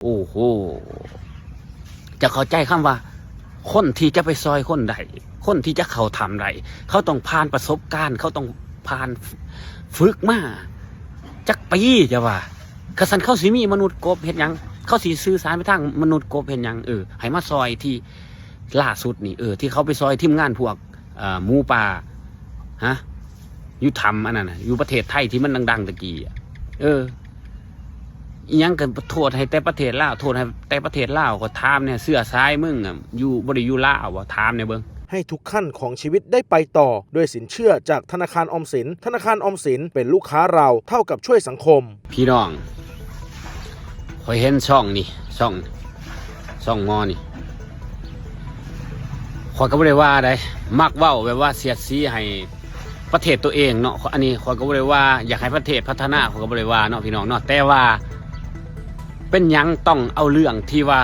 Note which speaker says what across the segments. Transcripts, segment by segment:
Speaker 1: โอ้โหจะเข้าใจคำว่าคนที่จะไปซอยคนใดคนที่จะเขาทำใดเขาต้องผ่านประสบการณ์เขาต้องผ่านฝึกมาจักปีจะว่ากษันเขาสิมีมนุษย์กบเห็นยังเขาสิสื่อสารไปทางมนุษย์กบเห็นยังให้มาซอยที่ล่าสุดนี่ที่เขาไปซอยทีมงานพวกหมูป่าฮะอยู่ทำอันนั้นอยู่ประเทศไทยที่มันดังๆตะกี้ยังกันโทษให้แต่ประเทศลาวโทษให้แต่ประเทศลาวก็ถามเนี่ยเสื้อซ้ายมึงอยู่บริยูลาวถามเนี่ยเบิ้ง
Speaker 2: ให้ทุกขั้นของชีวิตได้ไปต่อด้วยสินเชื่อจากธนาคารออมสินธนาคารออมสินเป็นลูกค้าเราเท่ากับช่วยสังคม
Speaker 1: พี่น้องคอยเห็นช่องนี่ช่องมอนี่คอยก็บ่ได้ว่าได้มักเว้าแบบว่าเสียดสีให้ประเทศตัวเองเนาะอันนี้คอยก็บ่ได้ว่าอยากให้ประเทศพัฒนาคอยก็บ่ได้ว่าเนาะพี่น้องเนาะแต่ว่าเป็นยังต้องเอาเรื่องที่ว่า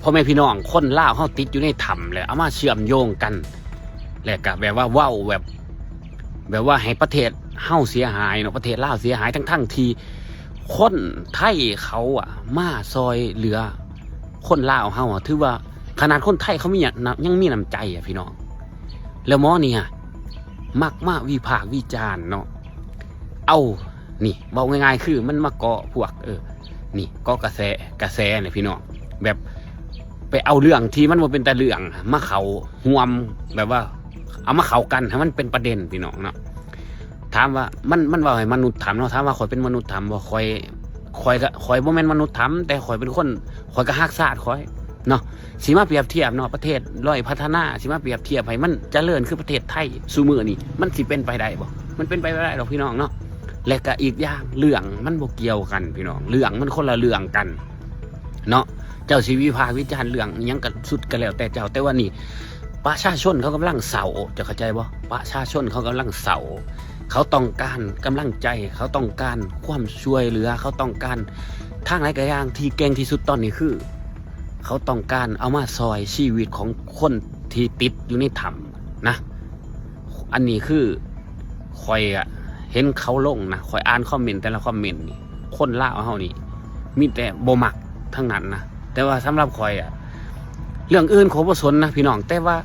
Speaker 1: พ่อแม่พี่น้องคนลาวเฮาติดอยู่ในถ้ำแล้วเอามาเชื่อมโยงกันแล้วก็แบบว่าเว้าแบบว่าให้ประเทศเฮาเสียหายเนาะประเทศลาวเสียหายทั้งที่คนไทยเขามาซอยเหลือคนลาวเฮาถือว่าขนาดคนไทยเขายังมีน้ำใจพี่น้องแล้วหมอนี่มักมาวิพากษ์วิจารณ์เนาะเอานี่บอกง่ายๆคือมันมาเกาะพวกนี่ก็กระแสเนี่ยพี่น้องแบบไปเอาเรื่องที่มันบ่เป็นแต่เรื่องมาเขาห่วมแบบว่าเอามาเขากันให้มันเป็นประเด็นพี่น้องเนาะถามว่ามันว่าให้มนุษย์ทำเนาะถามว่าข่อยเป็นมนุษย์ทำบ่ข่อยบ่แม่นมนุษย์ทำแต่ข่อยเป็นคนข่อยก็ฮักชาติข่อยเนาะสิมาเปรียบเทียบเนาะประเทศด้อยพัฒนาสิมาเปรียบเทียบให้มันเจริญคือประเทศไทยซุมื้อนี้มันสิเป็นไปได้บ่มันเป็นไปไม่ได้หรอกพี่น้องเนาะและก็อีกอย่างเรื่องมันบ่เกี่ยวกันพี่น้องเรื่องมันคนละเรื่องกันเนาะเจ้าสิวิพากษ์วิจารณ์เรื่องยังก็สุดก็แล้วแต่เจ้าแต่ว่านี่ประชาชนเขากำลังเศร้าจะเข้าใจบ่ประชาชนเขากำลังเศร้าเขาต้องการกำลังใจเขาต้องการความช่วยเหลือเขาต้องการทางไหนก็อย่างที่เก่งที่สุดตอนนี้คือเขาต้องการเอามาซอยชีวิตของคนที่ติดอยู่ในถ้ำนะอันนี้คือคอยเห็นเขาลงนะคอยอ่านคอมเมนต์แต่ละคอมเมนต์นี่คนลาวเฮานี่มีแต่บ่มักทั้งนั้นนะแต่ว่าสำหรับคอยเรื่องอื่นขอบ่สนนะพี่น้องแต่ว่า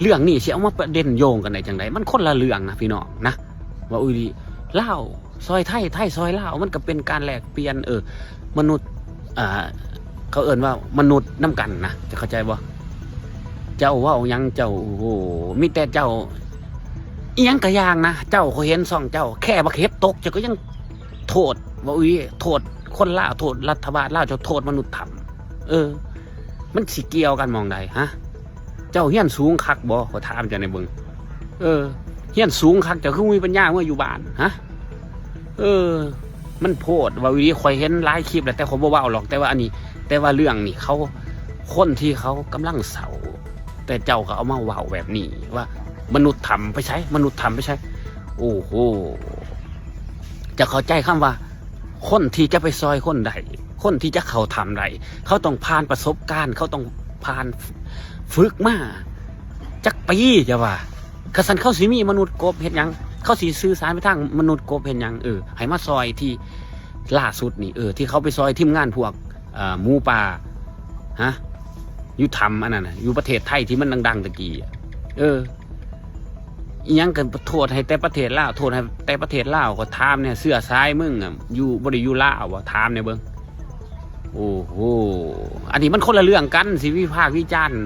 Speaker 1: เรื่องนี้สิเอามาประเด็นโยงกันได้จังไดมันคนละเรื่องนะพี่น้องนะว่าอุ้ยลาวซอยไทยซอยลาวมันก็เป็นการแลกเปลี่ยนมนุษย์เขาเอิ้นว่ามนุษย์น้ำกันนะจะเข้าใจบ่เจ้าว่ายังเจ้าโอ้โหมีแต่เจ้าอีหยังกะอย่างนะเจ้าเขาเห็นซ่องเจ้าแค่บักเห็ดตกเจ้าก็ยังโทษว่าอุ้ยโทษคนลาวโทษรัฐบาลลาวเจ้าโทษมนุษย์ทำมันสิเกี่ยวกันมองใดฮะเจ้าเฮียนสูงคักบ่ขอถามเจ้าในเบิ่งเฮียนสูงคักเจ้าคือมีปัญญาเมื่ออยู่บ้านฮะมันโพดว่าวิคอยเห็นหลายคลิปแล้วแต่เขาบ่เว้าหรอกแต่ว่าอันนี้แต่ว่าเรื่องนี่เขาคนที่เขากำลังเศร้าแต่เจ้าก็เอามาเว้าแบบนี้ว่ามนุษย์ทำไปใช้มนุษย์ทำไปใช้โอ้โหจะเข้าใจคำว่าคนที่จะไปซอยคนใดคนที่จะเขาทำใดเขาต้องผ่านประสบการณ์เขาต้องผ่านฝึกมาจักปีจะว่ากษันเขาสิมีมนุษย์กบเห็นยังเขาสิสื่อสารไปทางมนุษย์กบเห็นยังให้มาซอยที่ล่าสุดนี่ที่เขาไปซอยทีมงานพวกหมูป่าฮะอยู่ทำอันนั้นอยู่ประเทศไทยที่มันดังๆตะกี้ยังกันโทษให้แต่ประเทศลาวโทษให้แต่ประเทศลาวก็ถามเนี่ยเสื้อซ้ายมึงอยู่บริยูลาวถามเนี่ยเบิ้งโอ้โหอันนี้มันคนละเรื่องกันสิวิพากษ์วิจารณ์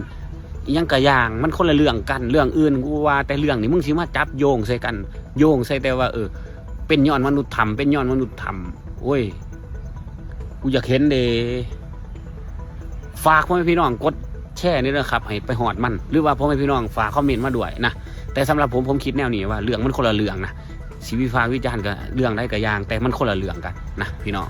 Speaker 1: ยังกะอย่างมันคนละเรื่องกันเรื่องอื่นกูว่าแต่เรื่องนี้มึงสิมาจับโยงใส่กันโยงใส่แต่ว่าเป็นย้อนมนุษย์ทำเป็นย้อนมนุษย์ทำโอ้ยกูอยากเห็นเด้ฝากพ่อแม่พี่น้องกดแชร์นี่นะครับให้ไปหอดมันหรือว่าพ่อแม่พี่น้องฝากคอมเมนต์มาด้วยนะแต่สำหรับผมคิดแนวนี้ว่าเรื่องมันคนละเรื่องนะชีวิตฟ้าวิจารณ์กับเรื่องได้กับอย่างแต่มันคนละเรื่องกันนะพี่น้อง